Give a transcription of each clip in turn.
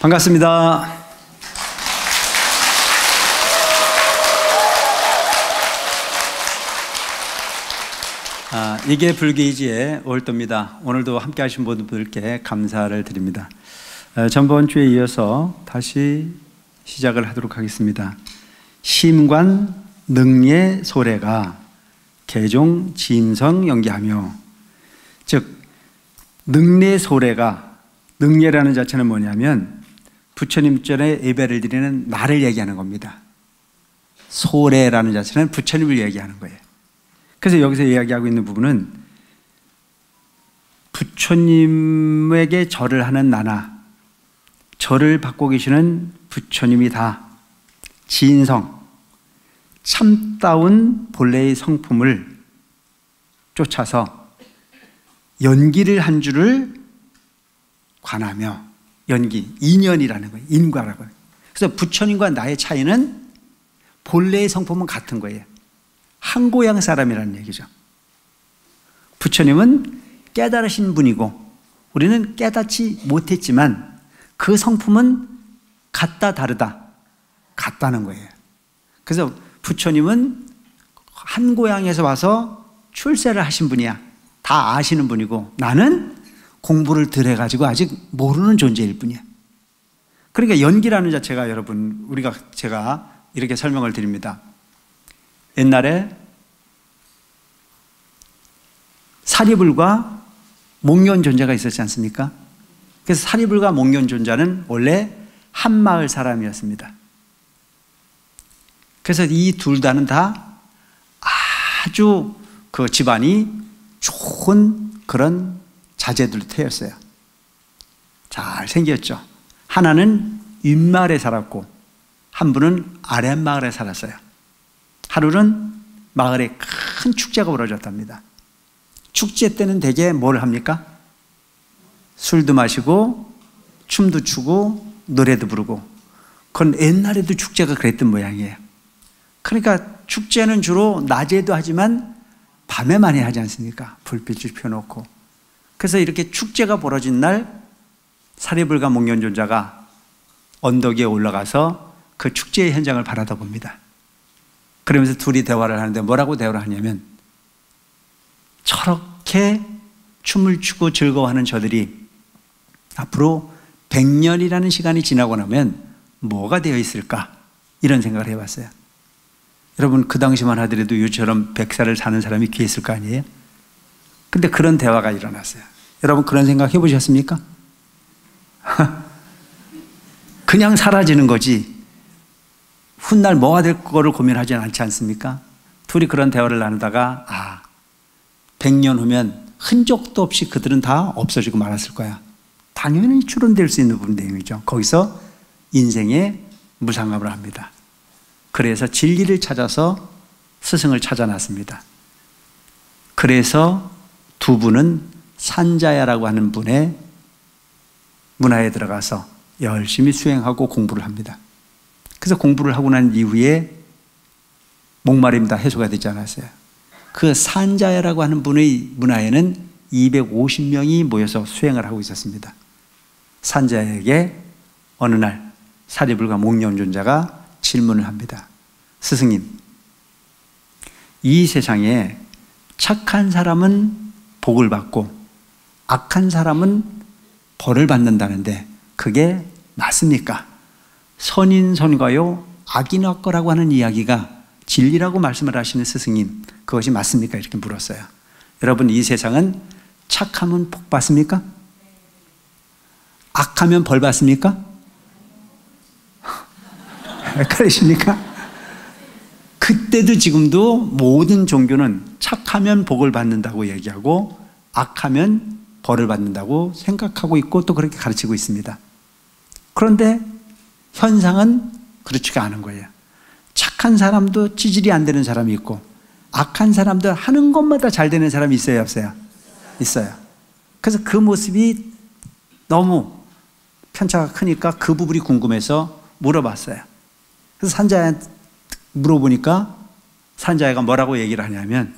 반갑습니다. 이게 불교이지의 월도입니다. 오늘도 함께 하신 분들께 감사를 드립니다. 전번 주에 이어서 다시 시작을 하도록 하겠습니다. 심관 능예 소래가 개종 진성 연기하며, 즉 능례 소래가, 능례라는 자체는 뭐냐면 부처님 전에 예배를 드리는 나를 얘기하는 겁니다. 소래라는 자체는 부처님을 얘기하는 거예요. 그래서 여기서 이야기하고 있는 부분은 부처님에게 절을 하는 나나 절을 받고 계시는 부처님이 다 진성, 참다운 본래의 성품을 쫓아서 연기를 한 줄을 관하며, 연기, 인연이라는 거예요. 인과라고 해요. 그래서 부처님과 나의 차이는 본래의 성품은 같은 거예요. 한 고향 사람이라는 얘기죠. 부처님은 깨달으신 분이고 우리는 깨닫지 못했지만 그 성품은 같다 다르다, 같다는 거예요. 그래서 부처님은 한 고향에서 와서 출세를 하신 분이야. 다 아시는 분이고 나는 공부를 덜 해가지고 아직 모르는 존재일 뿐이야. 그러니까 연기라는 자체가, 여러분, 제가 이렇게 설명을 드립니다. 옛날에 사리불과 목련존자가 있었지 않습니까? 그래서 사리불과 목련존자는 원래 한 마을 사람이었습니다. 그래서 이 둘 다는 다 아주 그 집안이 좋은 그런 자제들로 태었어요. 잘 생겼죠. 하나는 윗마을에 살았고 한 분은 아랫마을에 살았어요. 하루는 마을에 큰 축제가 벌어졌답니다. 축제 때는 대개 뭘 합니까? 술도 마시고 춤도 추고 노래도 부르고. 그건 옛날에도 축제가 그랬던 모양이에요. 그러니까 축제는 주로 낮에도 하지만 밤에 많이 하지 않습니까? 불빛을 펴놓고. 그래서 이렇게 축제가 벌어진 날 사리불과 목련존자가 언덕 위에 올라가서 그 축제의 현장을 바라다 봅니다. 그러면서 둘이 대화를 하는데 뭐라고 대화를 하냐면, 저렇게 춤을 추고 즐거워하는 저들이 앞으로 100년이라는 시간이 지나고 나면 뭐가 되어 있을까? 이런 생각을 해봤어요. 여러분, 그 당시만 하더라도 이처럼 100살을 사는 사람이 귀 있을 거 아니에요? 근데 그런 대화가 일어났어요. 여러분, 그런 생각 해보셨습니까? 그냥 사라지는 거지 훗날 뭐가 될 거를 고민하지 않지 않습니까? 둘이 그런 대화를 나누다가 100년 후면 흔적도 없이 그들은 다 없어지고 말았을 거야. 당연히 추론될 수 있는 부분 내용이죠. 거기서 인생의 무상함을 합니다. 그래서 진리를 찾아서 스승을 찾아놨습니다. 그래서 두 분은 산자야라고 하는 분의 문화에 들어가서 열심히 수행하고 공부를 합니다. 그래서 공부를 하고 난 이후에 목마름이 다 해소가 되지 않았어요. 그 산자야라고 하는 분의 문화에는 250명이 모여서 수행을 하고 있었습니다. 산자야에게 어느 날 사리불과 목련존자가 질문을 합니다. 스승님, 이 세상에 착한 사람은 복을 받고 악한 사람은 벌을 받는다는데 그게 맞습니까? 선인선과요, 악인악과라고 하는 이야기가 진리라고 말씀을 하시는 스승님, 그것이 맞습니까? 이렇게 물었어요. 여러분, 이 세상은 착하면 복 받습니까? 악하면 벌 받습니까? 헷갈리십니까? 그때도 지금도 모든 종교는 착하면 복을 받는다고 얘기하고 악하면 벌을 받는다고 생각하고 있고 또 그렇게 가르치고 있습니다. 그런데 현상은 그렇지가 않은 거예요. 착한 사람도 찌질이 안 되는 사람이 있고 악한 사람도 하는 것마다 잘 되는 사람이 있어요, 없어요? 있어요. 그래서 그 모습이 너무 편차가 크니까 그 부분이 궁금해서 물어봤어요. 그래서 산자한테 물어보니까 산자가 뭐라고 얘기를 하냐면,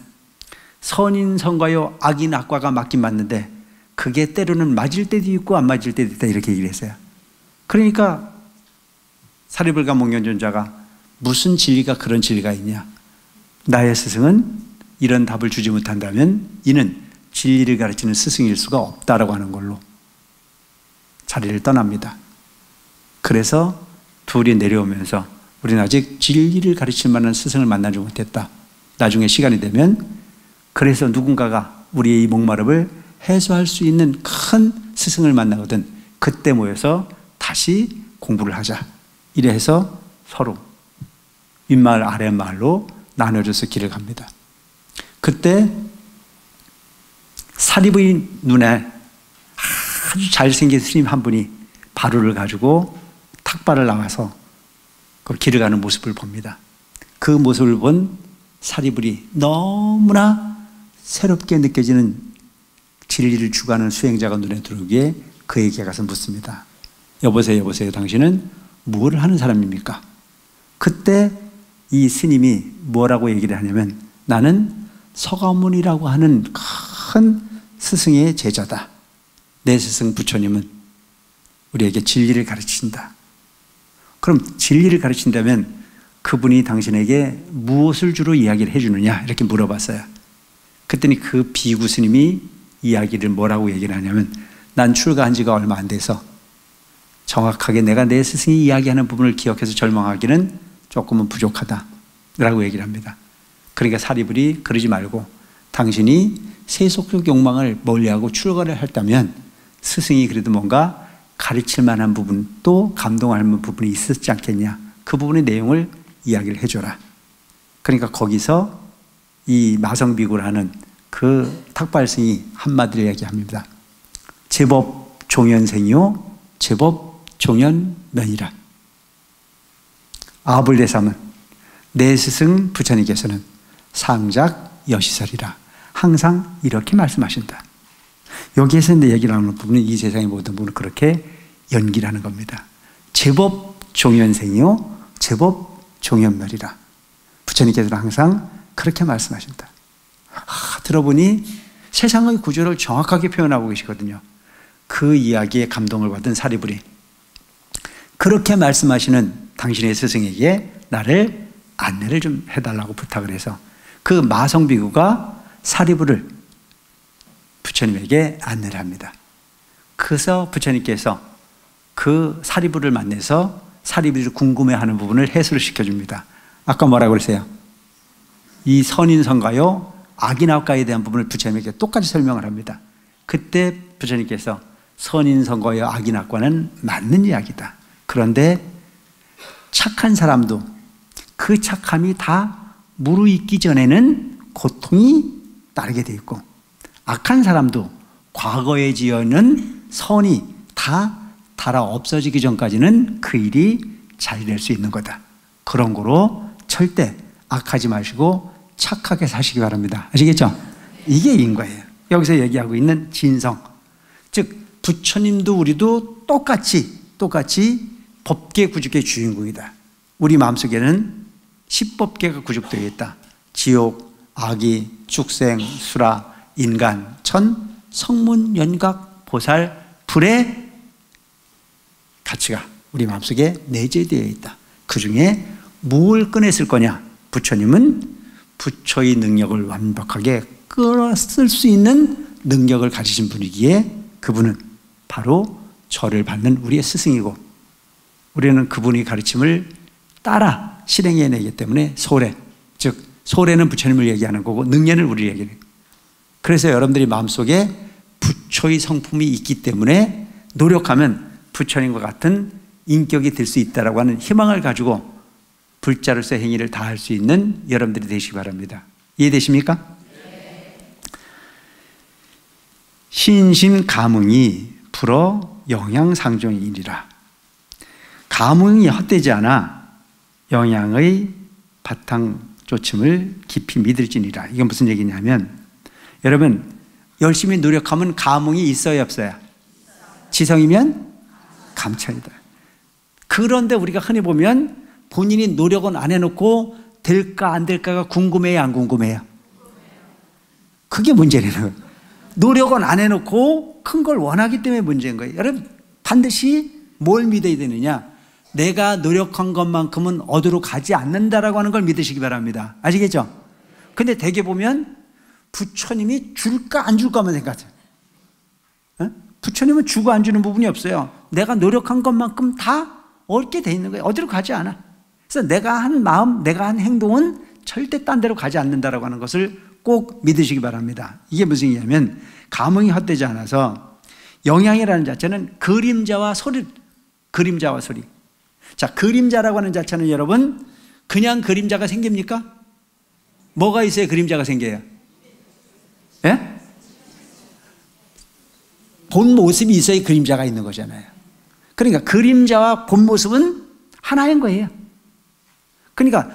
선인선과요 악인 악과가 맞긴 맞는데 그게 때로는 맞을 때도 있고 안 맞을 때도 있다, 이렇게 얘기를 했어요. 그러니까 사리불가 목련존자가 무슨 진리가 그런 진리가 있냐? 나의 스승은 이런 답을 주지 못한다면 이는 진리를 가르치는 스승일 수가 없다라고 하는 걸로 자리를 떠납니다. 그래서 둘이 내려오면서 우리는 아직 진리를 가르칠 만한 스승을 만나지 못했다. 나중에 시간이 되면 그래서 누군가가 우리의 이 목마름을 해소할 수 있는 큰 스승을 만나거든 그때 모여서 다시 공부를 하자. 이래 해서 서로 윗마을 아랫마을로 나눠져서 길을 갑니다. 그때 사리부의 눈에 아주 잘생긴 스님 한 분이 바루를 가지고 탁발을 나와서 그 길을 가는 모습을 봅니다. 그 모습을 본 사리불이 너무나 새롭게 느껴지는 진리를 주관하는 수행자가 눈에 들어오기에 그에게 가서 묻습니다. 여보세요, 당신은 뭘 하는 사람입니까? 그때 이 스님이 뭐라고 얘기를 하냐면 나는 서가모니라고 하는 큰 스승의 제자다. 내 스승 부처님은 우리에게 진리를 가르친다. 그럼 진리를 가르친다면 그분이 당신에게 무엇을 주로 이야기를 해주느냐 이렇게 물어봤어요. 그랬더니 그 비구 스님이 이야기를 뭐라고 얘기를 하냐면 난 출가한 지가 얼마 안 돼서 정확하게 내가 내 스승이 이야기하는 부분을 기억해서 절망하기는 조금은 부족하다 라고 얘기를 합니다. 그러니까 사리불이 그러지 말고 당신이 세속적 욕망을 멀리하고 출가를 했다면 스승이 그래도 뭔가 가르칠 만한 부분 또 감동할 만한 부분이 있었지 않겠냐. 그 부분의 내용을 이야기를 해줘라. 그러니까 거기서 이 마성비구라는 그 탁발승이 한마디를 이야기합니다. 제법 종연생이요 제법 종연면이라. 아불대삼은 내 스승 부처님께서는 상작 여시설이라 항상 이렇게 말씀하신다. 여기에서 이제 얘기 나오는 부분은 이 세상의 모든 부분을 그렇게 연기를 하는 겁니다. 제법 종연생이요 제법 종연멸이라. 부처님께서는 항상 그렇게 말씀하신다. 들어보니 세상의 구조를 정확하게 표현하고 계시거든요. 그 이야기에 감동을 받은 사리불이 그렇게 말씀하시는 당신의 스승에게 나를 안내를 좀 해달라고 부탁을 해서 그 마성비구가 사리불을 부처님에게 안내를 합니다. 그래서 부처님께서 그 사리불을 만나서 사리불이 궁금해하는 부분을 해소를 시켜줍니다. 아까 뭐라고 그랬어요? 이 선인선가요 악인악가에 대한 부분을 부처님에게 똑같이 설명을 합니다. 그때 부처님께서 선인선가요 악인악과는 맞는 이야기다. 그런데 착한 사람도 그 착함이 다 무르익기 전에는 고통이 따르게 돼 있고 악한 사람도 과거에 지어는 선이 다 달아 없어지기 전까지는 그 일이 잘 될 수 있는 거다. 그런 거로 절대 악하지 마시고 착하게 사시기 바랍니다. 아시겠죠? 이게 인과예요. 여기서 얘기하고 있는 진성. 즉 부처님도 우리도 똑같이 법계 구죽의 주인공이다. 우리 마음속에는 10법계가 구죽되어 있다. 지옥, 악이, 축생, 수라, 인간, 천, 성문, 연각, 보살, 불의 가치가 우리 마음속에 내재되어 있다. 그 중에 뭘 꺼냈을 거냐? 부처님은 부처의 능력을 완벽하게 끌어쓸 수 있는 능력을 가지신 분이기에 그분은 바로 절을 받는 우리의 스승이고 우리는 그분의 가르침을 따라 실행해내기 때문에 소래, 즉 소래는 부처님을 얘기하는 거고 능례는 우리를 얘기해요. 그래서 여러분들이 마음속에 부처의 성품이 있기 때문에 노력하면 부처님과 같은 인격이 될 수 있다라고 하는 희망을 가지고 불자로서 행위를 다할 수 있는 여러분들이 되시기 바랍니다. 이해되십니까? 신심 감응이 불어 영양상종이니라. 감응이 헛되지 않아 영양의 바탕 조침을 깊이 믿을지니라. 이건 무슨 얘기냐면 여러분 열심히 노력하면 감응이 있어요 없어요? 지성이면 감천이다. 그런데 우리가 흔히 보면 본인이 노력은 안 해놓고 될까 안 될까가 궁금해요 안 궁금해요? 그게 문제라는 거예요. 노력은 안 해놓고 큰 걸 원하기 때문에 문제인 거예요. 여러분 반드시 뭘 믿어야 되느냐? 내가 노력한 것만큼은 어디로 가지 않는다라고 하는 걸 믿으시기 바랍니다. 아시겠죠? 근데 대개 보면 부처님이 줄까 안 줄까만 생각해요. 부처님은 주고 안 주는 부분이 없어요. 내가 노력한 것만큼 다 얻게 돼 있는 거예요. 어디로 가지 않아. 그래서 내가 한 마음, 내가 한 행동은 절대 딴 데로 가지 않는다라고 하는 것을 꼭 믿으시기 바랍니다. 이게 무슨 얘기냐면 감흥이 헛되지 않아서 영향이라는 자체는 그림자와 소리. 자, 그림자라고 하는 자체는 여러분 그냥 그림자가 생깁니까? 뭐가 있어야 그림자가 생겨요? 예? 본 모습이 있어야 그림자가 있는 거잖아요. 그러니까 그림자와 본 모습은 하나인 거예요. 그러니까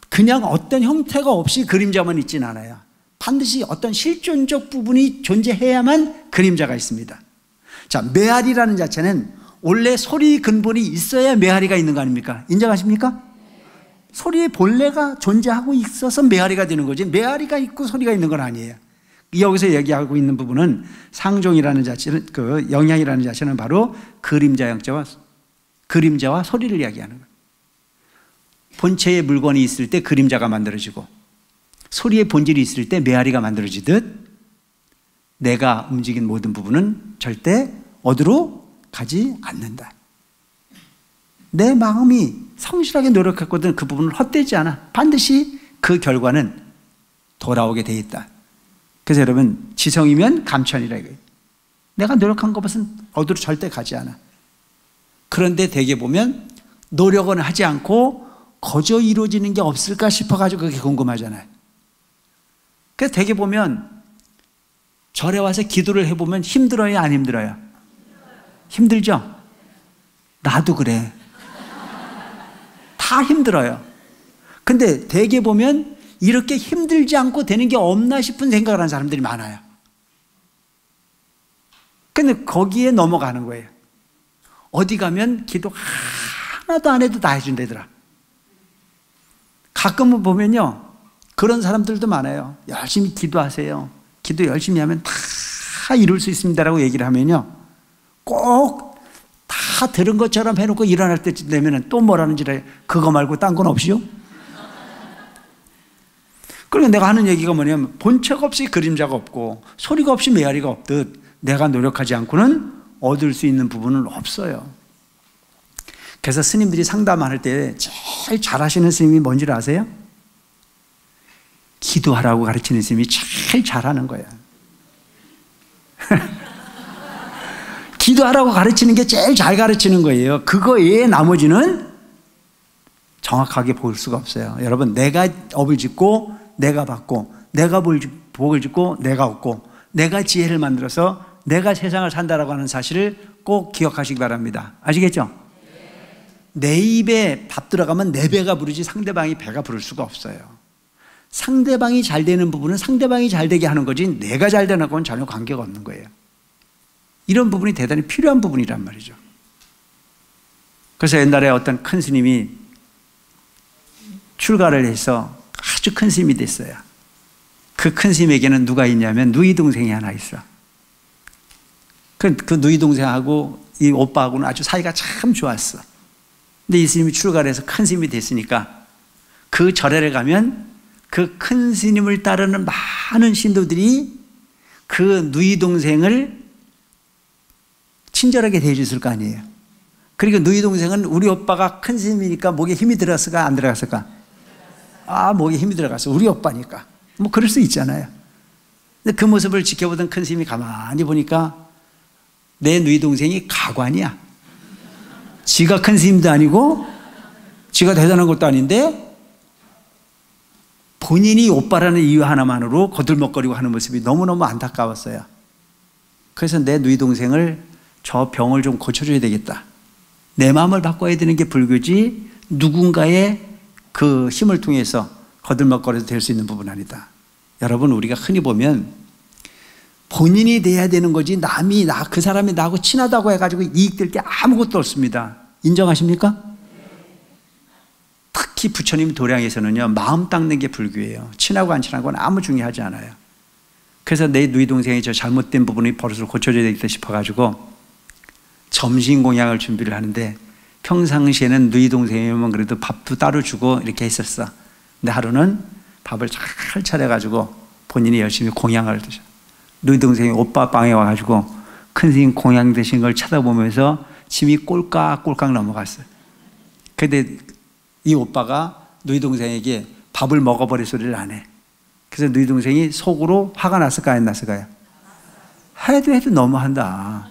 그냥 어떤 형태가 없이 그림자만 있지는 않아요. 반드시 어떤 실존적 부분이 존재해야만 그림자가 있습니다. 자, 메아리라는 자체는 원래 소리 근본이 있어야 메아리가 있는 거 아닙니까? 인정하십니까? 소리의 본래가 존재하고 있어서 메아리가 되는 거지, 메아리가 있고 소리가 있는 건 아니에요. 여기서 얘기하고 있는 부분은 상종이라는 자체는, 그 영향이라는 자체는 바로 그림자와 소리를 이야기하는 거예요. 본체의 물건이 있을 때 그림자가 만들어지고 소리의 본질이 있을 때 메아리가 만들어지듯 내가 움직인 모든 부분은 절대 어디로 가지 않는다. 내 마음이 성실하게 노력했거든 그 부분은 헛되지 않아. 반드시 그 결과는 돌아오게 돼 있다. 그래서 여러분, 지성이면 감천이라 이거예요. 내가 노력한 것은 어디로 절대 가지 않아. 그런데 대개 보면 노력은 하지 않고 거저 이루어지는 게 없을까 싶어가지고 그게 궁금하잖아요. 그래서 대개 보면 절에 와서 기도를 해보면 힘들어요, 안 힘들어요? 힘들죠? 나도 그래. 다 힘들어요. 근데 대개 보면 이렇게 힘들지 않고 되는 게 없나 싶은 생각을 하는 사람들이 많아요. 근데 거기에 넘어가는 거예요. 어디 가면 기도 하나도 안 해도 다 해준다더라. 가끔은 보면요, 그런 사람들도 많아요. 열심히 기도하세요. 기도 열심히 하면 다 이룰 수 있습니다라고 얘기를 하면요, 꼭 다 들은 것처럼 해놓고 일어날 때쯤 되면 또 뭐라는지 알 그거 말고 딴 건 없이요? 그러니까 내가 하는 얘기가 뭐냐면 본체가 없이 그림자가 없고 소리가 없이 메아리가 없듯 내가 노력하지 않고는 얻을 수 있는 부분은 없어요. 그래서 스님들이 상담할 때 제일 잘하시는 스님이 뭔지를 아세요? 기도하라고 가르치는 스님이 제일 잘하는 거예요. 기도하라고 가르치는 게 제일 잘 가르치는 거예요. 그거 외에 나머지는 정확하게 볼 수가 없어요. 여러분, 내가 업을 짓고 내가 받고, 내가 복을 짓고 내가 얻고, 내가 지혜를 만들어서 내가 세상을 산다라고 하는 사실을 꼭 기억하시기 바랍니다. 아시겠죠? 내 입에 밥 들어가면 내 배가 부르지 상대방이 배가 부를 수가 없어요. 상대방이 잘 되는 부분은 상대방이 잘 되게 하는 거지 내가 잘 되는 건 전혀 관계가 없는 거예요. 이런 부분이 대단히 필요한 부분이란 말이죠. 그래서 옛날에 어떤 큰 스님이 출가를 해서 아주 큰 스님이 됐어요. 그 큰 스님에게는 누가 있냐면 누이 동생이 하나 있어. 그 누이 동생하고 이 오빠하고는 아주 사이가 참 좋았어. 근데 이 스님이 출가를 해서 큰 스님이 됐으니까 그 절에를 가면 그 큰 스님을 따르는 많은 신도들이 그 누이 동생을 친절하게 대해줬을 거 아니에요. 그리고 누이 동생은 우리 오빠가 큰 스님이니까 목에 힘이 들어갔을까 안 들어갔을까? 아, 목에 힘이 들어갔어. 우리 오빠니까. 뭐 그럴 수 있잖아요. 근데 그 모습을 지켜보던 큰 스님이 가만히 보니까 내 누이 동생이 가관이야. 지가 큰 스님도 아니고 지가 대단한 것도 아닌데 본인이 오빠라는 이유 하나만으로 거들먹거리고 하는 모습이 너무너무 안타까웠어요. 그래서 내 누이 동생을 저 병을 좀 고쳐줘야 되겠다. 내 마음을 바꿔야 되는 게 불교지 누군가의 그 힘을 통해서 거들먹거려도 될 수 있는 부분은 아니다. 여러분, 우리가 흔히 보면 본인이 돼야 되는 거지 남이 그 사람이 나하고 친하다고 해가지고 이익될 게 아무것도 없습니다. 인정하십니까? 특히 부처님 도량에서는요, 마음 닦는 게 불교예요. 친하고 안 친하고 는 아무 중요하지 않아요. 그래서 내 누이 동생이 저 잘못된 부분이 버릇을 고쳐줘야 되겠다 싶어가지고 점심 공양을 준비를 하는데 평상시에는 누이 동생이 오면 그래도 밥도 따로 주고 이렇게 했었어. 근데 하루는 밥을 잘 차려가지고 본인이 열심히 공양을 드셔. 누이 동생이 오빠 방에 와가지고 큰 스님 공양 드신 걸 쳐다보면서 침이 꼴깍꼴깍 넘어갔어요. 근데 이 오빠가 누이 동생에게 밥을 먹어버릴 소리를 안 해. 그래서 누이 동생이 속으로 화가 났을까요? 안 났을까요? 해도 너무한다.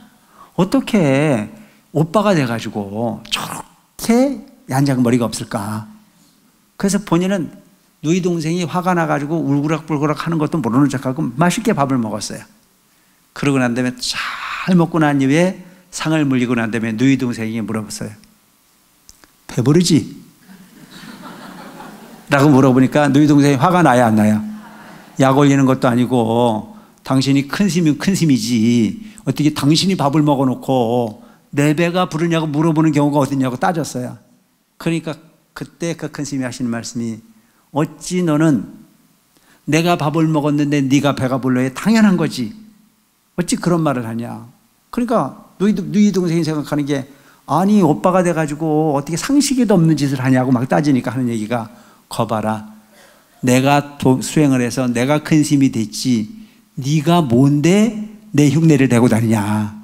어떻게 오빠가 돼가지고 저렇게 얀장머리가 없을까? 그래서 본인은 누이 동생이 화가 나가지고 울그락불그락 하는 것도 모르는 척하고 맛있게 밥을 먹었어요. 그러고 난 다음에 잘 먹고 난 이후에 상을 물리고 난 다음에 누이 동생이 물어봤어요. 배부르지? 라고 물어보니까 누이 동생이 화가 나야 안 나요? 약 올리는 것도 아니고 당신이 큰 스님이면 큰 스님이지 어떻게 당신이 밥을 먹어놓고 내 배가 부르냐고 물어보는 경우가 어딨냐고 따졌어요. 그러니까 그때 그 큰 스님이 하시는 말씀이 어찌 너는 내가 밥을 먹었는데 네가 배가 불러야 당연한 거지 어찌 그런 말을 하냐. 그러니까 누이 동생이 생각하는 게 아니 오빠가 돼가지고 어떻게 상식에도 없는 짓을 하냐고 막 따지니까 하는 얘기가 거봐라 내가 수행을 해서 내가 큰 스님이 됐지 네가 뭔데 내 흉내를 대고 다니냐.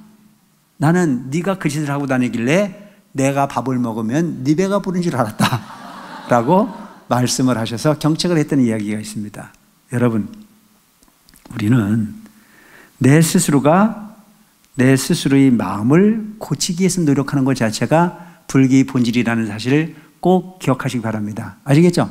나는 네가 그 짓을 하고 다니길래 내가 밥을 먹으면 네 배가 부른 줄 알았다 라고 말씀을 하셔서 경책을 했던 이야기가 있습니다. 여러분 우리는 내 스스로의 마음을 고치기 위해서 노력하는 것 자체가 불교의 본질이라는 사실을 꼭 기억하시기 바랍니다. 아시겠죠?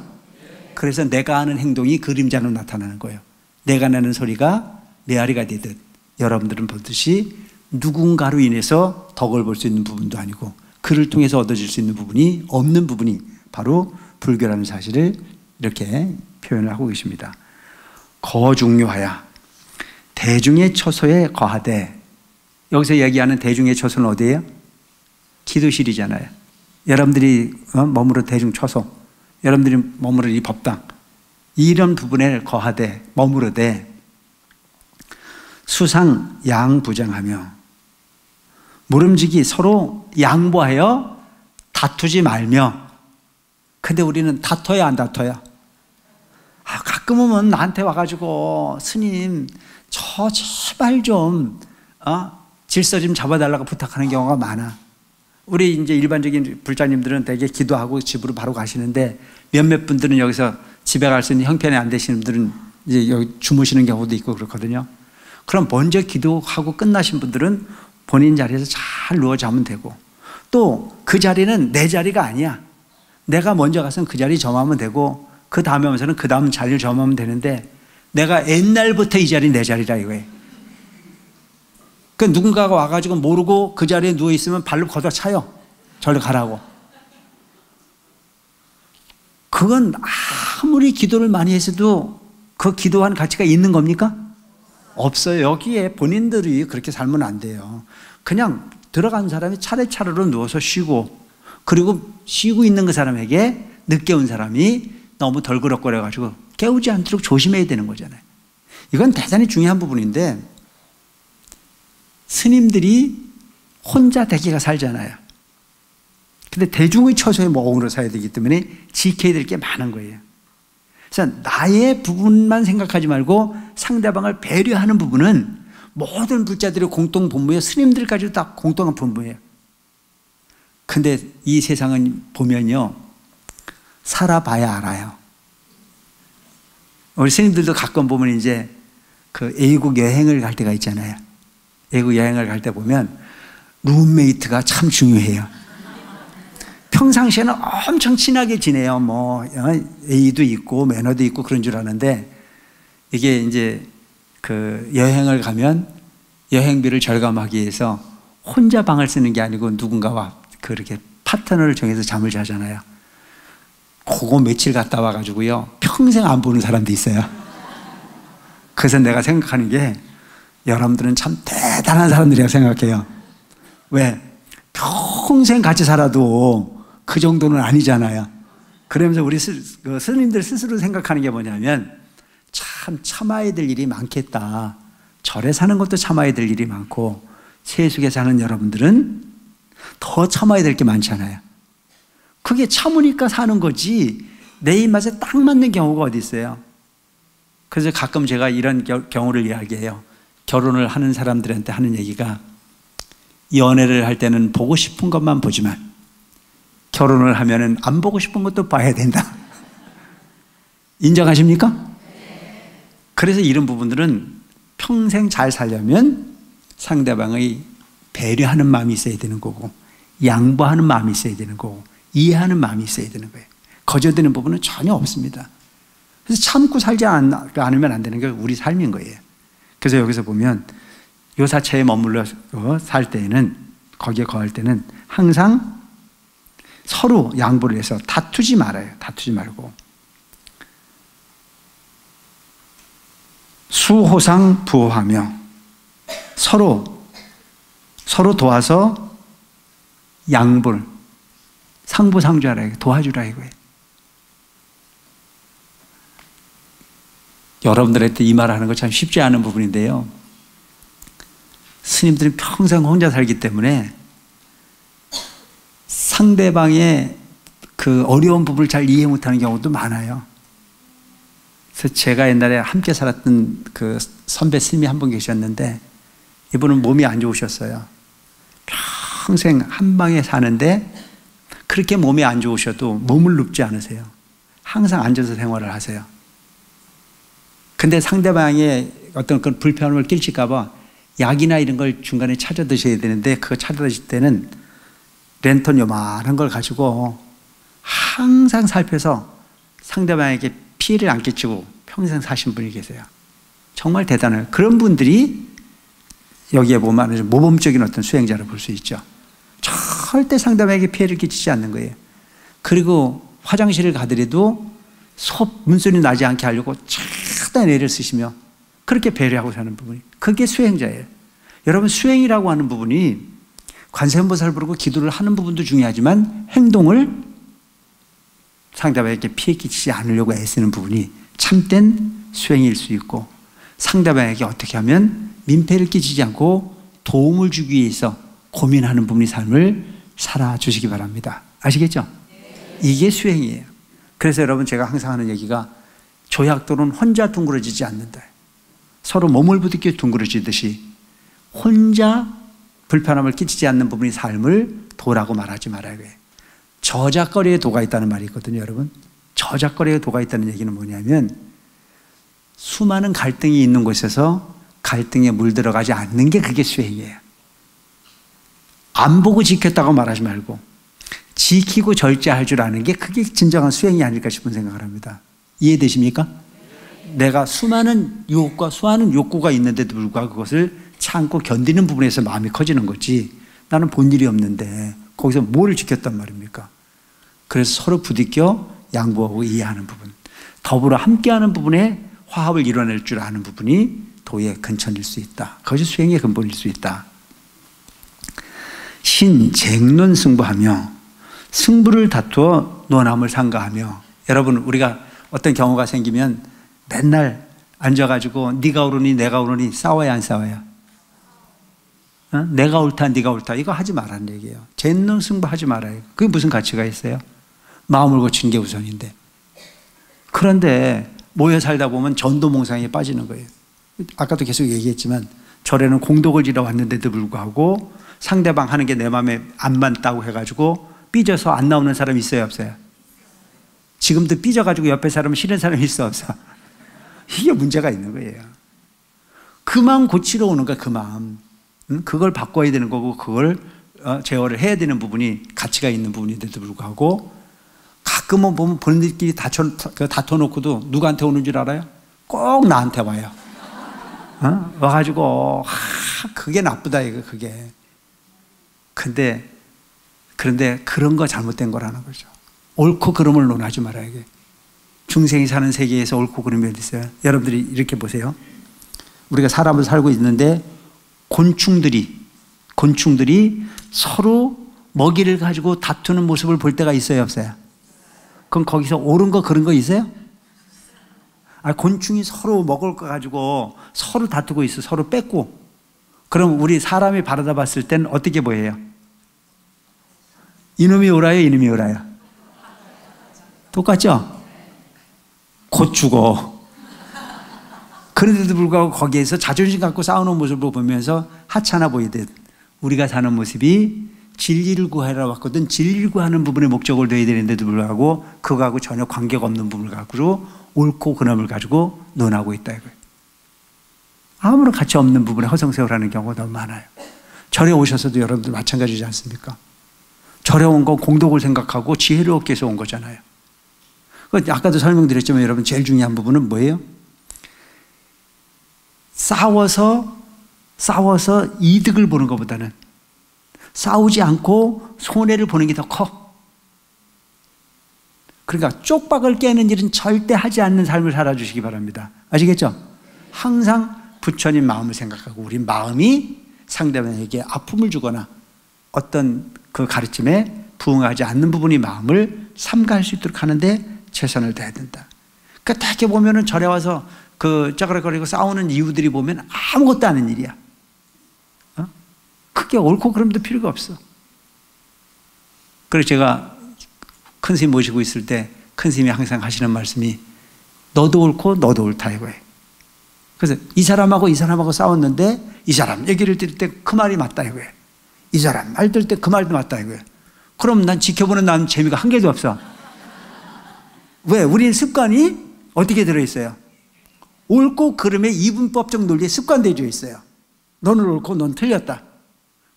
그래서 내가 하는 행동이 그림자로 나타나는 거예요. 내가 내는 소리가 메아리가 되듯 여러분들은 보듯이 누군가로 인해서 덕을 볼 수 있는 부분도 아니고 그를 통해서 얻어질 수 있는 부분이 없는 부분이 바로 불교라는 사실을 이렇게 표현을 하고 계십니다. 거중요하야 대중의 처소에 거하되 여기서 얘기하는 대중의 처소는 어디예요? 기도실이잖아요. 여러분들이 머무르 대중 처소 여러분들이 머무르 이 법당 이런 부분에 거하되 머무르되 수상 양부장하며 모름지기 서로 양보하여 다투지 말며. 근데 우리는 다퉈야 안 다퉈야? 가끔은 나한테 와가지고 스님 저 제발 좀 질서 좀 잡아달라고 부탁하는 경우가 많아. 우리 이제 일반적인 불자님들은 대개 기도하고 집으로 바로 가시는데 몇몇 분들은 여기서 집에 갈 수 있는 형편이 안 되시는 분들은 이제 여기 주무시는 경우도 있고 그렇거든요. 그럼 먼저 기도하고 끝나신 분들은 본인 자리에서 잘 누워 자면 되고 또 그 자리는 내 자리가 아니야. 내가 먼저 가서는 그 자리 점하면 되고 그 다음에 오면서는 그 다음 자리를 점하면 되는데 내가 옛날부터 이 자리 내 자리라 이거예요. 그 누군가가 와가지고 모르고 그 자리에 누워있으면 발로 걷어차요. 절로 가라고. 그건 아무리 기도를 많이 했어도 그 기도한 가치가 있는 겁니까? 없어요. 여기에 본인들이 그렇게 살면 안 돼요. 그냥 들어간 사람이 차례차례로 누워서 쉬고 그리고 쉬고 있는 그 사람에게 늦게 온 사람이 너무 덜그럭거려가지고 깨우지 않도록 조심해야 되는 거잖아요. 이건 대단히 중요한 부분인데 스님들이 혼자 대기가 살잖아요. 근데 대중의 처소에 어우러 서야 되기 때문에 지켜야 될 게 많은 거예요. 그래서 나의 부분만 생각하지 말고 상대방을 배려하는 부분은 모든 불자들의 공통 본무예요. 스님들까지도 다 공통한 본무예요. 근데 이 세상은 보면요 살아봐야 알아요. 우리 스님들도 가끔 보면 이제 그 외국 여행을 갈 때가 있잖아요. 외국 여행을 갈 때 보면 룸메이트가 참 중요해요. 평상시에는 엄청 친하게 지내요. 뭐 예의도 있고 매너도 있고 그런 줄 아는데 이게 이제 그 여행을 가면 여행비를 절감하기 위해서 혼자 방을 쓰는 게 아니고 누군가와 그렇게 파트너를 정해서 잠을 자잖아요. 그거 며칠 갔다 와가지고요 평생 안 보는 사람도 있어요. 그래서 내가 생각하는 게 여러분들은 참 대단한 사람들이라고 생각해요. 왜? 평생 같이 살아도 그 정도는 아니잖아요. 그러면서 우리 스님들 스스로 생각하는 게 뭐냐면 참 참아야 될 일이 많겠다. 절에 사는 것도 참아야 될 일이 많고 세속에 사는 여러분들은 더 참아야 될 게 많잖아요. 그게 참으니까 사는 거지 내 입맛에 딱 맞는 경우가 어디 있어요. 그래서 가끔 제가 이런 경우를 이야기해요. 결혼을 하는 사람들한테 하는 얘기가 연애를 할 때는 보고 싶은 것만 보지만 결혼을 하면은 안 보고 싶은 것도 봐야 된다. 인정하십니까? 그래서 이런 부분들은 평생 잘 살려면 상대방의 배려하는 마음이 있어야 되는 거고 양보하는 마음이 있어야 되는 거고 이해하는 마음이 있어야 되는 거예요. 거저드는 부분은 전혀 없습니다. 그래서 참고 살지 않으면 안 되는 게 우리 삶인 거예요. 그래서 여기서 보면 요사체에 머물러 살 때에는 거기에 거할 때는 항상 서로 양보를 해서 다투지 말아요. 다투지 말고 수호상 부호하며 서로 도와서 양보를 상부상조하라, 도와주라 이거예요. 여러분들한테 이 말을 하는 거 참 쉽지 않은 부분인데요. 스님들은 평생 혼자 살기 때문에 상대방의 그 어려운 부분을 잘 이해 못하는 경우도 많아요. 그래서 제가 옛날에 함께 살았던 그 선배 스님이 한 분 계셨는데 이분은 몸이 안 좋으셨어요. 평생 한 방에 사는데 그렇게 몸이 안 좋으셔도 몸을 눕지 않으세요. 항상 앉아서 생활을 하세요. 근데 상대방의 어떤 그런 불편함을 끼칠까 봐 약이나 이런 걸 중간에 찾아 드셔야 되는데 그거 찾아 드실 때는 랜턴 요만한 걸 가지고 항상 살펴서 상대방에게 피해를 안 끼치고 평생 사신 분이 계세요. 정말 대단해요. 그런 분들이 여기에 보면 모범적인 어떤 수행자를 볼 수 있죠. 절대 상대방에게 피해를 끼치지 않는 거예요. 그리고 화장실을 가더라도 문소리 나지 않게 하려고 최대한 애를 쓰시며 그렇게 배려하고 사는 부분이 그게 수행자예요. 여러분 수행이라고 하는 부분이 관세음보살 부르고 기도를 하는 부분도 중요하지만 행동을 상대방에게 피해 끼치지 않으려고 애쓰는 부분이 참된 수행일 수 있고 상대방에게 어떻게 하면 민폐를 끼치지 않고 도움을 주기 위해서 고민하는 부분의 삶을 살아주시기 바랍니다. 아시겠죠? 이게 수행이에요. 그래서 여러분 제가 항상 하는 얘기가 조약돌은 혼자 둥그러지지 않는다. 서로 몸을 부딪혀 둥그러지듯이 혼자 불편함을 끼치지 않는 부분의 삶을 도라고 말하지 말아야 해요. 저작거리에 도가 있다는 말이 있거든요, 여러분. 저작거리에 도가 있다는 얘기는 뭐냐면 수많은 갈등이 있는 곳에서 갈등에 물들어가지 않는 게 그게 수행이에요. 안 보고 지켰다고 말하지 말고 지키고 절제할 줄 아는 게 그게 진정한 수행이 아닐까 싶은 생각을 합니다. 이해되십니까? 내가 수많은 유혹과 수많은 욕구가 있는데도 불구하고 그것을 참고 견디는 부분에서 마음이 커지는 거지 나는 본 일이 없는데 거기서 뭘 지켰단 말입니까? 그래서 서로 부딪혀 양보하고 이해하는 부분, 더불어 함께하는 부분에 화합을 이뤄낼 줄 아는 부분이 도의 근천일 수 있다. 그것이 수행의 근본일 수 있다. 신쟁론 승부하며 승부를 다투어 논함을 상가하며. 여러분 우리가 어떤 경우가 생기면 맨날 앉아가지고 네가 옳으니 내가 옳으니 싸워야 안 싸워요? 내가 옳다 네가 옳다 이거 하지 말라는 얘기예요. 쟁론 승부하지 말아요. 그게 무슨 가치가 있어요? 마음을 고치는 게 우선인데. 그런데 모여 살다 보면 전도몽상에 빠지는 거예요. 아까도 계속 얘기했지만 절에는 공덕을 지러 왔는데도 불구하고 상대방 하는 게 내 마음에 안 맞다고 해가지고 삐져서 안 나오는 사람이 있어요 없어요? 지금도 삐져가지고 옆에 사람은 싫은 사람이 있어 없어? 이게 문제가 있는 거예요. 그 마음 고치러 오는 거야. 그 마음 그걸 바꿔야 되는 거고 그걸 제어를 해야 되는 부분이 가치가 있는 부분인데도 불구하고 가끔은 보면 본인들끼리 다퉈놓고도 누구한테 오는 줄 알아요? 꼭 나한테 와요. 와가지고 그게 나쁘다 이거 그게. 그런데 그런 거 잘못된 거라는 거죠. 옳고 그름을 논하지 말아야 돼. 중생이 사는 세계에서 옳고 그름이 어디 있어요? 여러분들이 이렇게 보세요. 우리가 사람을 살고 있는데 곤충들이 서로 먹이를 가지고 다투는 모습을 볼 때가 있어요 없어요? 그럼 거기서 옳은 거 그런 거 있어요? 곤충이 서로 먹을 거 가지고 서로 다투고 있어. 서로 뺏고. 그럼 우리 사람이 바라다 봤을 때는 어떻게 보여요? 이놈이 오라요, 이놈이 오라요? 똑같죠? 곧 죽어. 그런데도 불구하고 거기에서 자존심 갖고 싸우는 모습을 보면서 하찮아 보이듯 우리가 사는 모습이 진리를 구하러 왔거든 진리를 구하는 부분에 목적을 둬야 되는데도 불구하고 그거하고 전혀 관계가 없는 부분을 가지고 옳고 그름을 가지고 논하고 있다 이거예요. 아무런 가치 없는 부분에 허송세월하는 경우가 너무 많아요. 절에 오셔서도 여러분들 마찬가지지 않습니까? 절에 온 건 공덕을 생각하고 지혜를 얻기 위해서 온 거잖아요. 아까도 설명드렸지만 여러분 제일 중요한 부분은 뭐예요? 싸워서 이득을 보는 것보다는 싸우지 않고 손해를 보는 게 더 커. 그러니까 쪽박을 깨는 일은 절대 하지 않는 삶을 살아주시기 바랍니다. 아시겠죠? 항상 부처님 마음을 생각하고 우리 마음이 상대방에게 아픔을 주거나 어떤 그 가르침에 부응하지 않는 부분이 마음을 삼가할 수 있도록 하는데 최선을 다해야 된다. 그러니까 되게 보면은 절에 와서 그 쩌그락거리고 싸우는 이유들이 보면 아무것도 아닌 일이야. 크게 옳고 그름도 필요가 없어. 그래서 제가 큰 스님 모시고 있을 때 큰 스님이 항상 하시는 말씀이 너도 옳고 너도 옳다 이거예요. 그래서 이 사람하고 싸웠는데 이 사람 얘기를 들을 때 그 말이 맞다 이거예요. 이 사람 말 들을 때 그 말도 맞다 이거예요. 그럼 난 지켜보는 난 재미가 한 개도 없어. 왜? 우리는 습관이 어떻게 들어있어요? 옳고 그름의 이분법적 논리에 습관되어 있어요. 너는 옳고 넌 틀렸다.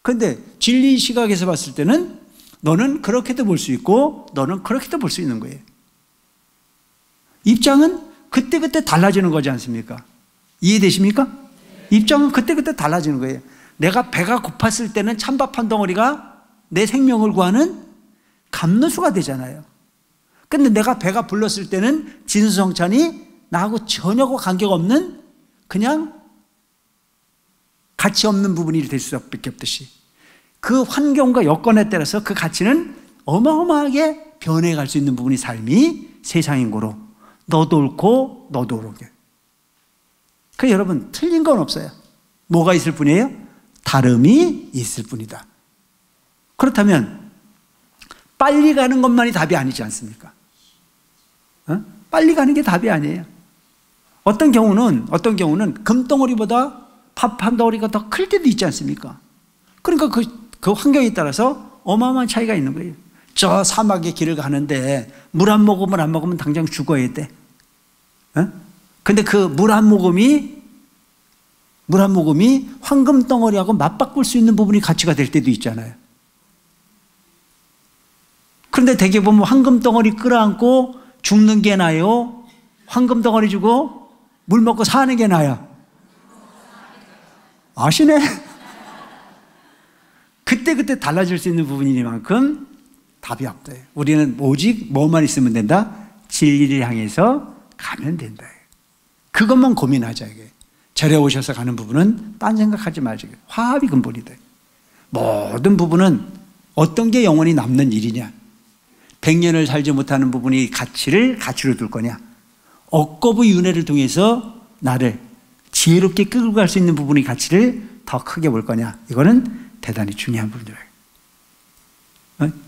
그런데 진리 시각에서 봤을 때는 너는 그렇게도 볼 수 있고 너는 그렇게도 볼 수 있는 거예요. 입장은 그때그때 달라지는 거지 않습니까? 이해되십니까? 입장은 그때그때 달라지는 거예요. 내가 배가 고팠을 때는 찬밥 한 덩어리가 내 생명을 구하는 감로수가 되잖아요. 근데 내가 배가 불렀을 때는 진수성찬이 나하고 전혀 관계가 없는 그냥 가치 없는 부분이 될 수밖에 없듯이 그 환경과 여건에 따라서 그 가치는 어마어마하게 변해갈 수 있는 부분이 삶이 세상인 거로 너도 옳고 너도 옳게. 그러니까 여러분 틀린 건 없어요. 뭐가 있을 뿐이에요? 다름이 있을 뿐이다. 그렇다면 빨리 가는 것만이 답이 아니지 않습니까? 빨리 가는 게 답이 아니에요. 어떤 경우는 금덩어리보다 밥 한 덩어리가 더 클 때도 있지 않습니까? 그러니까 그 환경에 따라서 어마어마한 차이가 있는 거예요. 저 사막의 길을 가는데 물 한 모금을 당장 죽어야 돼. 근데 그 물 한 모금이 황금 덩어리하고 맞바꿀 수 있는 부분이 가치가 될 때도 있잖아요. 그런데 대개 보면 황금 덩어리 끌어안고 죽는 게 나아요? 황금 덩어리 주고 물 먹고 사는 게 나아요? 아시네? 그때 달라질 수 있는 부분이니만큼 답이 없다. 우리는 오직 뭐만 있으면 된다? 진리를 향해서 가면 된다. 그것만 고민하자. 이게. 절에 오셔서 가는 부분은 딴 생각하지 말자. 화합이 근본이다. 모든 부분은 어떤 게 영원히 남는 일이냐? 100년을 살지 못하는 부분이 가치로 둘 거냐? 억거부 윤회를 통해서 나를 지혜롭게 끌고 갈 수 있는 부분의 가치를 더 크게 볼 거냐? 이거는 대단히 중요한 부분이에요.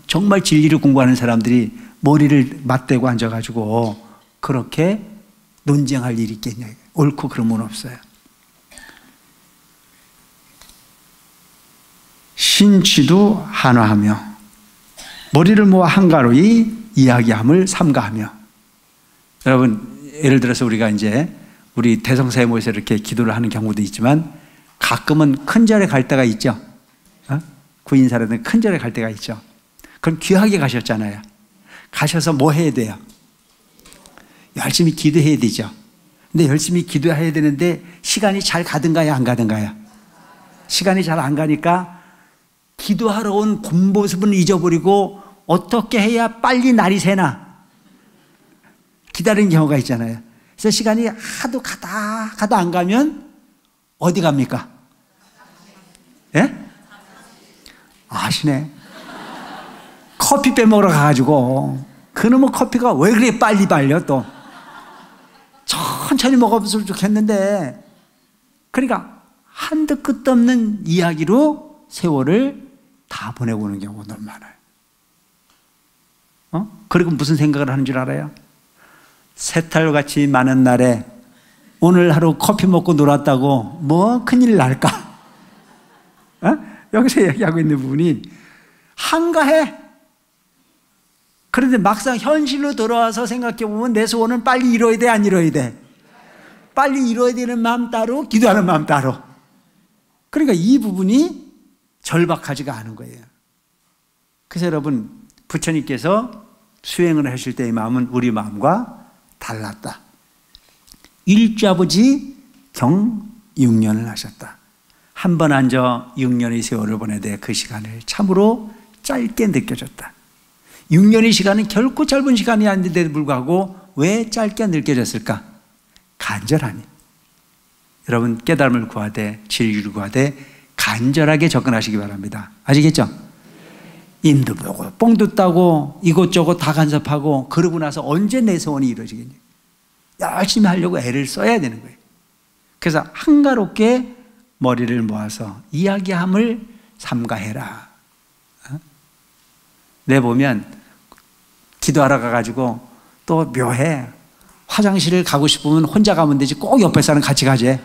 정말 진리를 공부하는 사람들이 머리를 맞대고 앉아가지고 그렇게 논쟁할 일이 있겠냐? 옳고 그름은 없어요. 신취도 한화하며 머리를 모아 한가로이 이야기함을 삼가하며. 여러분 예를 들어서 우리가 이제 우리 대성사에 모여서 이렇게 기도를 하는 경우도 있지만 가끔은 큰 절에 갈 때가 있죠. 구인사라든 큰 절에 갈 때가 있죠. 그럼 귀하게 가셨잖아요. 가셔서 뭐 해야 돼요? 열심히 기도해야 되죠. 근데 열심히 기도해야 되는데 시간이 잘 가든가요, 안 가든가요? 시간이 잘 안 가니까 기도하러 온 본 모습은 잊어버리고 어떻게 해야 빨리 날이 새나 기다리는 경우가 있잖아요. 그래서 시간이 하도 가다 안 가면 어디 갑니까? 예? 아시네. 커피 빼먹으러 가가지고 그놈의 커피가 왜 그래 빨리 발려 또. 천천히 먹었으면 좋겠는데. 그러니까 한도 끝도 없는 이야기로 세월을 다 보내고 오는 경우가 너무 많아요. 그리고 무슨 생각을 하는 줄 알아요? 새털같이 많은 날에 오늘 하루 커피 먹고 놀았다고 뭐 큰일 날까? 여기서 얘기하고 있는 부분이 한가해. 그런데 막상 현실로 돌아와서 생각해 보면 내 소원은 빨리 이뤄야 돼, 안 이뤄야 돼? 빨리 이뤄야 되는 마음 따로, 기도하는 마음 따로. 그러니까 이 부분이 절박하지가 않은 거예요. 그래서 여러분, 부처님께서 수행을 하실 때의 마음은 우리 마음과 달랐다. 일좌부지 경 6년을 하셨다. 한 번 앉아 6년의 세월을 보내되 그 시간을 참으로 짧게 느껴졌다. 6년의 시간은 결코 짧은 시간이 아닌데도 불구하고 왜 짧게 느껴졌을까? 간절하니. 여러분, 깨달음을 구하되 진리를 구하되 간절하게 접근하시기 바랍니다. 아시겠죠? 인도 보고 뽕도 따고 이것저것 다 간섭하고 그러고 나서 언제 내 소원이 이루어지겠냐. 열심히 하려고 애를 써야 되는 거예요. 그래서 한가롭게 머리를 모아서 이야기함을 삼가해라. 내보면 기도하러 가가지고 또 묘해. 화장실을 가고 싶으면 혼자 가면 되지 꼭 옆에 사람 같이 가지.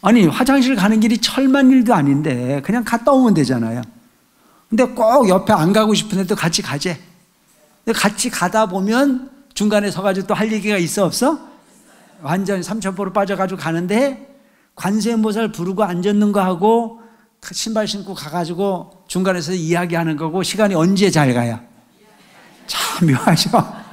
아니 화장실 가는 길이 철만 일도 아닌데 그냥 갔다 오면 되잖아요. 근데 꼭 옆에 안 가고 싶은데도 같이 가재. 근데 같이 가다 보면 중간에 서가지고 또 할 얘기가 있어 없어? 완전히 삼천포로 빠져가지고 가는데 관세음보살 부르고 앉았는 거 하고 신발 신고 가가지고 중간에서 이야기하는 거고 시간이 언제 잘 가요? 참 묘하죠?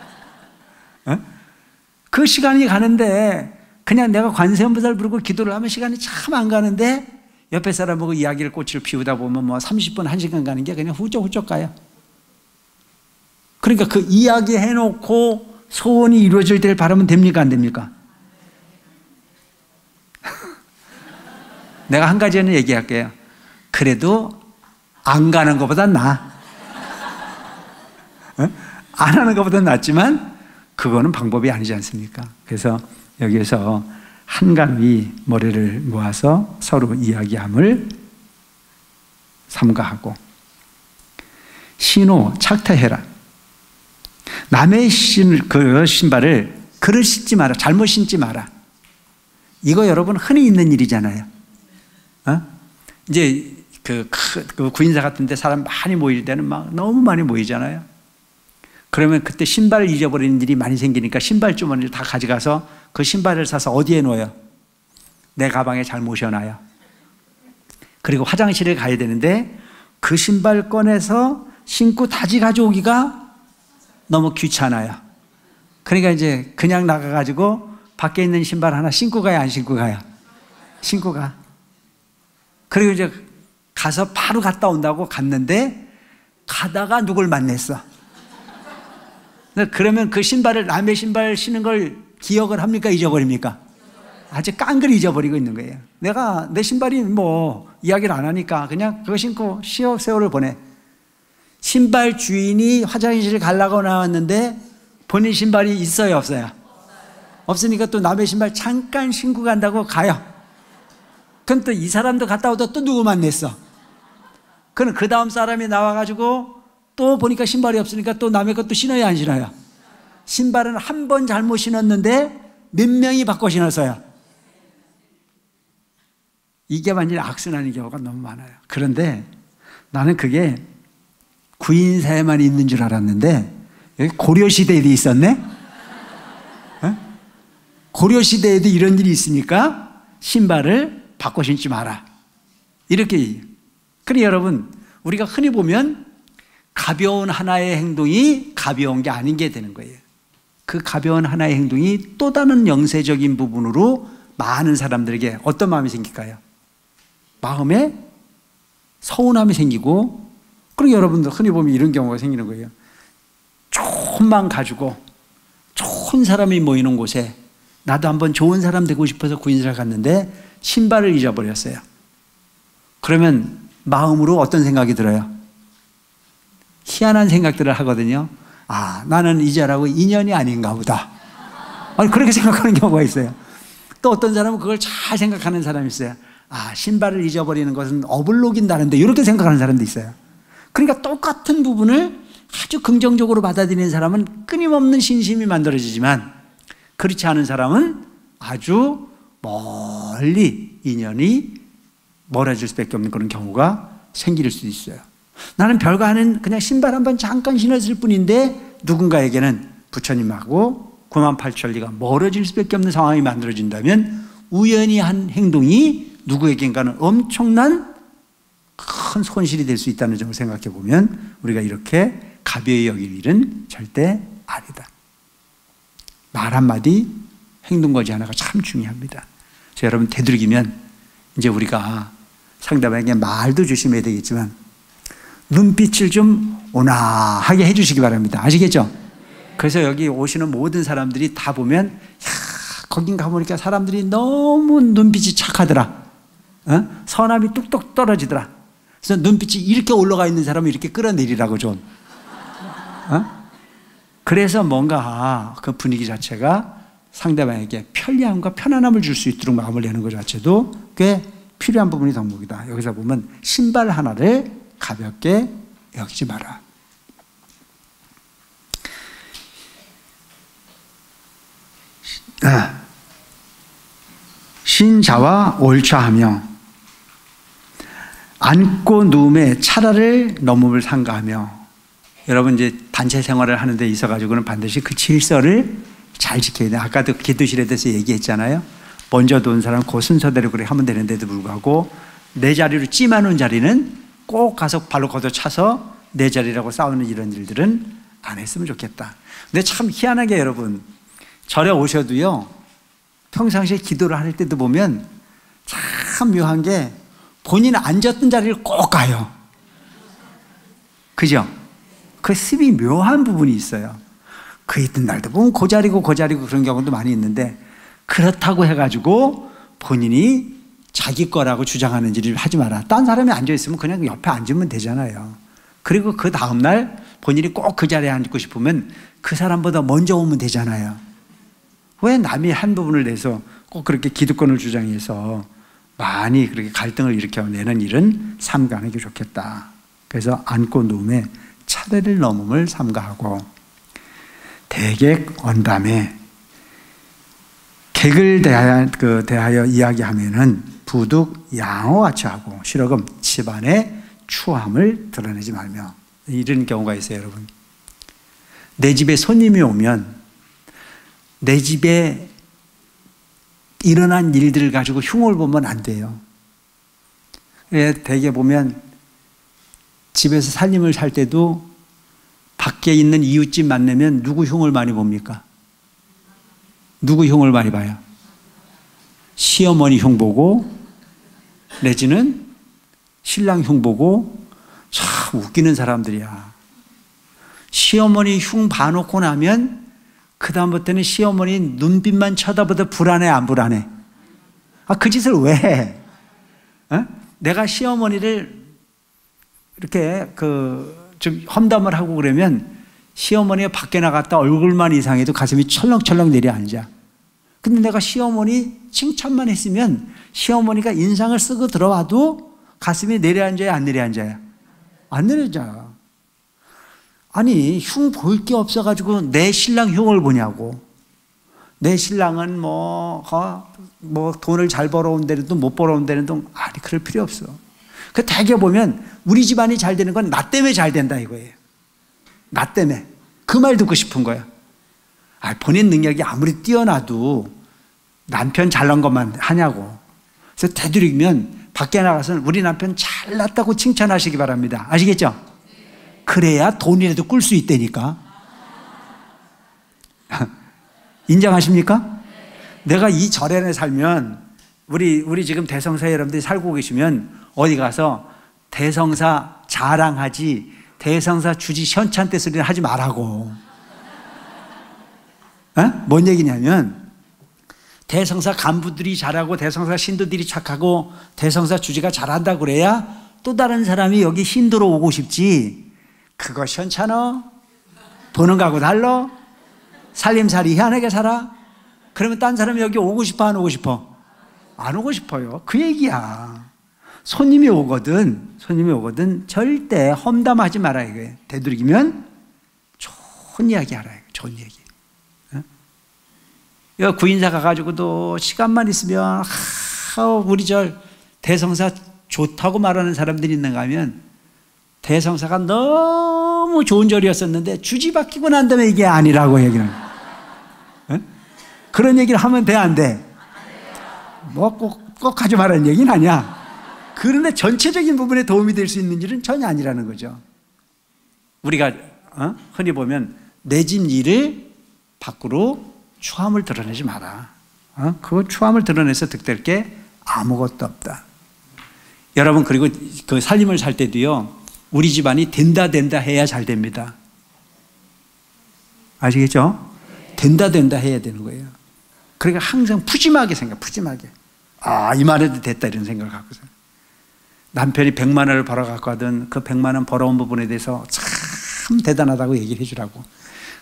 그 시간이 가는데 그냥 내가 관세음보살 부르고 기도를 하면 시간이 참 안 가는데 옆에 사람하고 이야기를 꽃을 피우다 보면 뭐 30분, 1시간 가는 게 그냥 훌쩍훌쩍 가요. 그러니까 그 이야기 해놓고 소원이 이루어질 때를 바라면 됩니까? 안 됩니까? 내가 한 가지는 얘기할게요. 그래도 안 가는 것보다 나아. 안 하는 것보다 낫지만 그거는 방법이 아니지 않습니까? 그래서 여기에서 한가위 머리를 모아서 서로 이야기함을 삼가하고 신호 착타해라. 남의 그 신발을 그를 신지 마라. 잘못 신지 마라. 이거 여러분 흔히 있는 일이잖아요. 이제 그 구인사 같은 데 사람 많이 모일 때는 막 너무 많이 모이잖아요. 그러면 그때 신발을 잊어버리는 일이 많이 생기니까 신발 주머니를 다 가져가서 그 신발을 사서 어디에 놓아요? 내 가방에 잘 모셔놔요. 그리고 화장실에 가야 되는데 그 신발 꺼내서 신고 다시 가져오기가 너무 귀찮아요. 그러니까 이제 그냥 나가가지고 밖에 있는 신발 하나 신고 가요? 안 신고 가요? 신고 가. 그리고 이제 가서 바로 갔다 온다고 갔는데 가다가 누굴 만났어. 그러면 그 신발을 남의 신발 신는 걸 기억을 합니까? 잊어버립니까? 아주 깡그리 잊어버리고 있는 거예요. 내가 내 신발이 뭐 이야기를 안 하니까 그냥 그거 신고 세월을 보내. 신발 주인이 화장실 가려고 나왔는데 본인 신발이 있어요? 없어요? 없으니까 또 남의 신발 잠깐 신고 간다고 가요. 그럼 또 이 사람도 갔다 오다 또 누구 만났어? 그럼 그 다음 사람이 나와가지고 또 보니까 신발이 없으니까 또 남의 것도 신어야 안 신어요? 신발은 한 번 잘못 신었는데 몇 명이 바꿔 신었어요? 이게 완전히 악순환의 경우가 너무 많아요. 그런데 나는 그게 구인사에만 있는 줄 알았는데 여기 고려시대에도 있었네? 고려시대에도 이런 일이 있으니까 신발을 바꿔 신지 마라. 이렇게. 그래 여러분, 우리가 흔히 보면 가벼운 하나의 행동이 가벼운 게 아닌 게 되는 거예요. 그 가벼운 하나의 행동이 또 다른 영세적인 부분으로 많은 사람들에게 어떤 마음이 생길까요? 마음에 서운함이 생기고, 그리고 여러분들 흔히 보면 이런 경우가 생기는 거예요. 조금만 가지고 좋은 사람이 모이는 곳에 나도 한번 좋은 사람 되고 싶어서 구인사를 갔는데 신발을 잊어버렸어요. 그러면 마음으로 어떤 생각이 들어요? 희한한 생각들을 하거든요. 아, 나는 이 자라고 인연이 아닌가 보다. 아니, 그렇게 생각하는 경우가 있어요. 또 어떤 사람은 그걸 잘 생각하는 사람이 있어요. 아, 신발을 잊어버리는 것은 업을 녹인다는데 이렇게 생각하는 사람도 있어요. 그러니까 똑같은 부분을 아주 긍정적으로 받아들이는 사람은 끊임없는 신심이 만들어지지만 그렇지 않은 사람은 아주 멀리 인연이 멀어질 수밖에 없는 그런 경우가 생길 수도 있어요. 나는 별거 아닌 그냥 신발 한 번 잠깐 신었을 뿐인데 누군가에게는 부처님하고 98,000리가 멀어질 수밖에 없는 상황이 만들어진다면 우연히 한 행동이 누구에겐가는 엄청난 큰 손실이 될 수 있다는 점을 생각해 보면 우리가 이렇게 가벼이 여길 일은 절대 아니다. 말 한마디, 행동 거지 하나가 참 중요합니다. 그래서 여러분 되도록이면 이제 우리가 상대방에게 말도 조심해야 되겠지만 눈빛을 좀 온화하게 해주시기 바랍니다. 아시겠죠? 그래서 여기 오시는 모든 사람들이 다 보면 야, 거긴 가보니까 사람들이 너무 눈빛이 착하더라. 선함이 뚝뚝 떨어지더라. 그래서 눈빛이 이렇게 올라가 있는 사람을 이렇게 끌어내리라고 좀. 그래서 뭔가 그 분위기 자체가 상대방에게 편리함과 편안함을 줄 수 있도록 마음을 내는 것 자체도 꽤 필요한 부분이 덕목이다. 여기서 보면 신발 하나를 가볍게 여기지 마라. 신자와 옳자하며 앉고 누움에 차라를 넘음을 삼가하며. 여러분 이제 단체 생활을 하는 데 있어가지고는 반드시 그 질서를 잘 지켜야 돼요. 아까도 기도실에 대해서 얘기했잖아요. 먼저 돈 사람 그 순서대로 그렇게 하면 되는데도 불구하고 내 자리로 찜하는 자리는 꼭 가서 발로 걷어차서 내 자리라고 싸우는 이런 일들은 안 했으면 좋겠다. 근데 참 희한하게 여러분 절에 오셔도요 평상시에 기도를 할 때도 보면 참 묘한 게 본인 앉았던 자리를 꼭 가요. 그죠? 그 습이 묘한 부분이 있어요. 그 있던 날도 보면 그 자리고 그런 경우도 많이 있는데 그렇다고 해가지고 본인이 자기 거라고 주장하는 일을 하지 마라. 딴 사람이 앉아있으면 그냥 옆에 앉으면 되잖아요. 그리고 그 다음날 본인이 꼭 그 자리에 앉고 싶으면 그 사람보다 먼저 오면 되잖아요. 왜 남이 한 부분을 내서 꼭 그렇게 기득권을 주장해서 많이 그렇게 갈등을 일으켜내는 일은 삼가하는 게 좋겠다. 그래서 앉고 누움에 차례를 넘음을 삼가하고 대객 언담에 객을 대하여 이야기하면은 부득 양어같이 하고 실어금 집안의 추함을 드러내지 말며. 이런 경우가 있어요, 여러분. 내 집에 손님이 오면 내 집에 일어난 일들을 가지고 흉을 보면 안 돼요. 대개 보면 집에서 살림을 살 때도 밖에 있는 이웃집 만나면 누구 흉을 많이 봅니까? 누구 흉을 많이 봐요? 시어머니 흉 보고 내지는 신랑 흉 보고. 참 웃기는 사람들이야. 시어머니 흉 봐놓고 나면 그 다음부터는 시어머니 눈빛만 쳐다보다 불안해 안 불안해? 그 짓을 왜 해? 내가 시어머니를 이렇게 좀 험담을 하고 그러면 시어머니가 밖에 나갔다 얼굴만 이상해도 가슴이 철렁철렁 내려앉아. 근데 내가 시어머니 칭찬만 했으면 시어머니가 인상을 쓰고 들어와도 가슴이 내려앉아야 안 내려앉아요? 안 내려앉아. 아니 흉 볼 게 없어가지고 내 신랑 흉을 보냐고. 내 신랑은 뭐 돈을 잘 벌어온 데는 못 벌어온 데는 아니 그럴 필요 없어. 그 대개 보면 우리 집안이 잘 되는 건 나 때문에 잘 된다 이거예요. 나 때문에. 그 말 듣고 싶은 거야. 본인 능력이 아무리 뛰어나도 남편 잘난 것만 하냐고. 그래서 되도록이면 밖에 나가서는 우리 남편 잘났다고 칭찬하시기 바랍니다. 아시겠죠? 그래야 돈이라도 꿀 수 있다니까. 인정하십니까? 내가 이 절에 살면 우리 지금 대성사 여러분들이 살고 계시면 어디 가서 대성사 자랑하지 대성사 주지 현찬때 소리를 하지 말라고. 뭔 얘기냐면 대성사 간부들이 잘하고 대성사 신도들이 착하고 대성사 주지가 잘한다 그래야 또 다른 사람이 여기 신도로 오고 싶지. 그거 현찮아? 보는 거하고 달라? 살림살이 희한하게 살아? 그러면 딴 사람이 여기 오고 싶어 안 오고 싶어? 안 오고 싶어요. 그 얘기야. 손님이 오거든 절대 험담하지 마라 이거예요. 되도록이면 좋은 이야기 알아요. 좋은 얘기. 어? 구인사 가가지고도 시간만 있으면 우리 대성사 좋다고 말하는 사람들이 있는가 하면 대성사가 너무 좋은 절이었었는데 주지 바뀌고 난 다음에 이게 아니라고 얘기를 해요. 어? 그런 얘기를 하면 돼, 안 돼? 뭐 꼭 하지 말라는 얘기는 아니야. 그런데 전체적인 부분에 도움이 될 수 있는 일은 전혀 아니라는 거죠. 우리가 흔히 보면 내 집 일을 밖으로 추함을 드러내지 마라. 그 추함을 드러내서 득될 게 아무것도 없다. 여러분, 그리고 그 살림을 살 때도요, 우리 집안이 된다 해야 잘 됩니다. 아시겠죠? 된다 해야 되는 거예요. 그러니까 항상 푸짐하게 푸짐하게. 이만 해도 됐다 이런 생각을 갖고서. 남편이 100만 원을 벌어갖고 하든 그 100만 원 벌어온 부분에 대해서 참 대단하다고 얘기를 해주라고.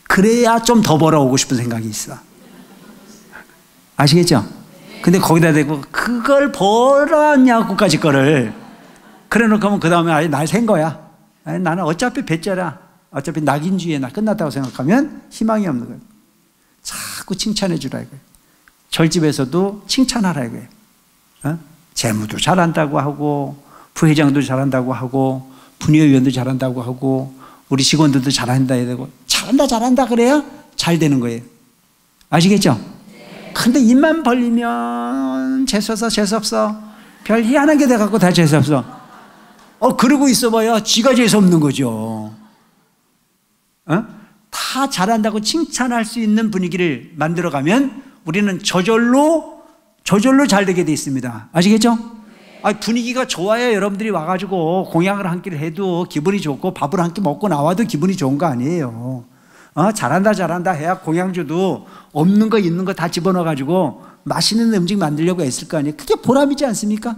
그래야 좀 더 벌어오고 싶은 생각이 있어. 아시겠죠? 근데 거기다 대고 그걸 벌었냐고까지 거를 그래 놓고 하면 그 다음에 날 샌 거야. 나는 어차피 배째라. 어차피 낙인주의에 나 끝났다고 생각하면 희망이 없는 거예요. 자꾸 칭찬해 주라 이거예요. 절집에서도 칭찬하라 이거예요. 재무도 잘한다고 하고 부회장도 잘한다고 하고 분위위원도 잘한다고 하고 우리 직원들도 잘한다 해야 되고 잘한다 그래야 잘 되는 거예요. 아시겠죠? 근데 입만 벌리면 재수없어 별 희한하게 돼갖고 다 재수없어. 그러고 있어봐야 지가 재수없는 거죠. 다 잘한다고 칭찬할 수 있는 분위기를 만들어가면 우리는 저절로 잘 되게 돼 있습니다. 아시겠죠? 분위기가 좋아야 여러분들이 와가지고 공양을 한 끼를 해도 기분이 좋고 밥을 한 끼 먹고 나와도 기분이 좋은 거 아니에요. 잘한다 해야 공양주도 없는 거 있는 거 다 집어넣어가지고 맛있는 음식 만들려고 애쓸 거 아니에요. 그게 보람이지 않습니까?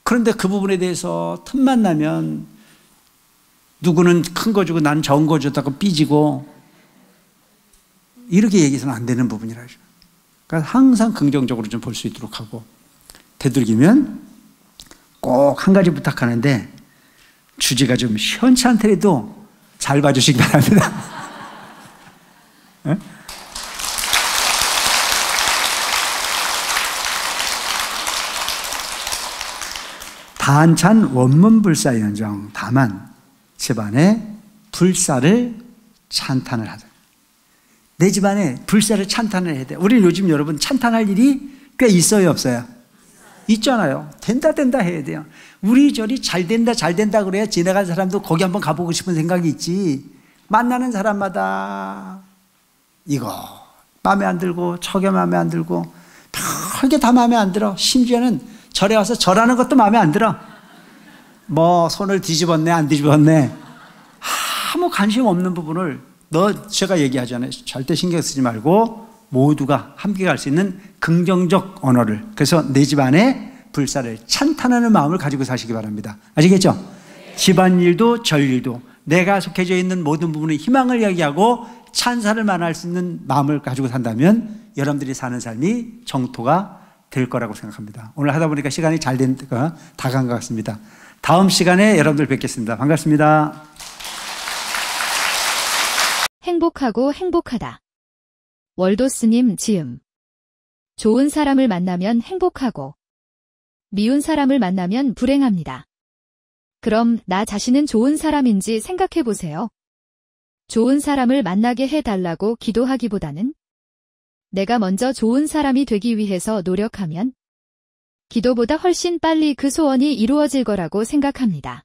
그런데 그 부분에 대해서 틈만 나면 누구는 큰 거 주고 난 적은 거 줬다고 삐지고 이렇게 얘기해서는 안 되는 부분이라죠. 그러니까 항상 긍정적으로 좀 볼 수 있도록 하고 되도록이면 꼭 한 가지 부탁하는데 주제가 좀 시원치 않더라도 잘 봐주시기 바랍니다. 단찬 원문불사연정 다만 집안에 불사를 찬탄을 하자. 내 집안에 불사를 찬탄을 해야 돼. 우리는 요즘 여러분 찬탄할 일이 꽤 있어요, 없어요? 있잖아요. 된다 해야 돼요. 우리 절이 잘 된다 그래야 지나간 사람도 거기 한번 가보고 싶은 생각이 있지. 만나는 사람마다 이거 마음에 안 들고 저게 마음에 안 들고 별게 다 마음에 안 들어. 심지어는 절에 와서 절하는 것도 마음에 안 들어. 뭐 손을 뒤집었네 안 뒤집었네 아무 관심 없는 부분을 제가 얘기하잖아요. 절대 신경 쓰지 말고 모두가 함께 갈 수 있는 긍정적 언어를, 그래서 내 집안에 불사를 찬탄하는 마음을 가지고 사시기 바랍니다. 아시겠죠? 집안일도 절일도 내가 속해져 있는 모든 부분에 희망을 이야기하고 찬사를 만할 수 있는 마음을 가지고 산다면 여러분들이 사는 삶이 정토가 될 거라고 생각합니다. 오늘 하다 보니까 시간이 다 간 것 같습니다. 다음 시간에 여러분들 뵙겠습니다. 반갑습니다. 행복하고 행복하다. 월도스님 지음. 좋은 사람을 만나면 행복하고 미운 사람을 만나면 불행합니다. 그럼 나 자신은 좋은 사람인지 생각해 보세요. 좋은 사람을 만나게 해달라고 기도하기보다는 내가 먼저 좋은 사람이 되기 위해서 노력하면 기도보다 훨씬 빨리 그 소원이 이루어질 거라고 생각합니다.